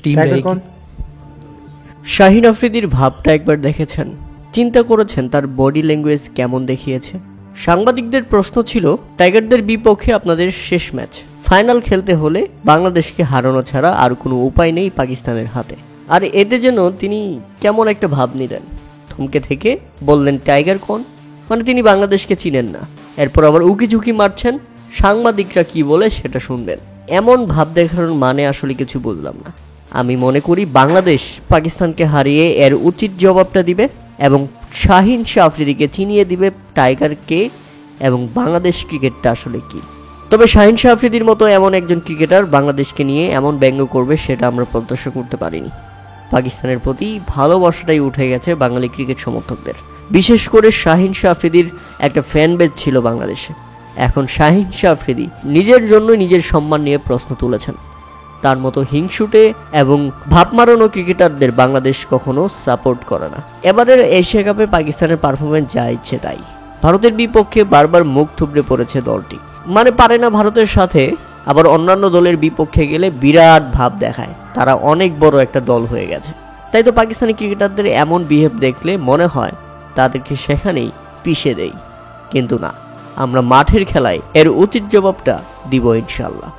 Team tiger रहेगी। कौन? শাহিন আফ্রিদির ভাবটা একবার দেখেছেন? চিন্তা করেছেন তার বডি ল্যাঙ্গুয়েজ কেমন দেখিয়েছে? সাংবাদিকদের প্রশ্ন ছিল, টাইগারদের বিপক্ষে আপনাদের শেষ ম্যাচ, ফাইনাল খেলতে হলে বাংলাদেশকে হারানো ছাড়া আর কোনো উপায় নেই পাকিস্তানের হাতে। আর এতে যেন তিনি কেমন একটা ভাব নিলেন, থমকে থেকে বললেন টাইগার কোন, মানে তিনি বাংলাদেশকে চিনেন না। এরপর আবার উকি ঝুঁকি মারছেন, সাংবাদিকরা কি বলে সেটা শুনবেন। এমন ভাব দেখানোর মানে আসলে কিছু বুঝলাম না। আমি মনে করি বাংলাদেশ পাকিস্তানকে হারিয়ে এর উচিত জবাবটা দিবে এবং শাহিন শাহ আফ্রিদিকে চিনিয়ে দিবে টাইগার কে এবং বাংলাদেশ ক্রিকেটটা আসলে কি। তবে শাহিন শাহ আফ্রিদির মতো এমন একজন ক্রিকেটার বাংলাদেশকে নিয়ে এমন ব্যঙ্গ করবে সেটা আমরা প্রত্যাশা করতে পারিনি। পাকিস্তানের প্রতি ভালোবাসাটাই উঠে গেছে বাঙালি ক্রিকেট সমর্থকদের। বিশেষ করে শাহিন শাহ আফ্রিদির একটা ফ্যান বেজ ছিল বাংলাদেশে। এখন শাহিন শাহ আফ্রিদি নিজের জন্য নিজের সম্মান নিয়ে প্রশ্ন তুলেছেন। তার মতো হিংসুটে এবং ভাব মারানো ক্রিকেটারদের বাংলাদেশ কখনো সাপোর্ট করে না। এবারের এশিয়া কাপে পাকিস্তানের পারফরমেন্স যা ইচ্ছে তাই। ভারতের বিপক্ষে বারবার মুখ থুবড়ে পড়েছে দলটি, মানে পারে না ভারতের সাথে। আবার অন্যান্য দলের বিপক্ষে গেলে বিরাট ভাব দেখায় তারা অনেক বড় একটা দল হয়ে গেছে। তাই তো পাকিস্তানি ক্রিকেটারদের এমন বিহেভ দেখলে মনে হয় তাদেরকে সেখানেই পিষে দেই, কিন্তু না, আমরা মাঠের খেলায় এর উচিত জবাবটা দিব ইনশাল্লাহ।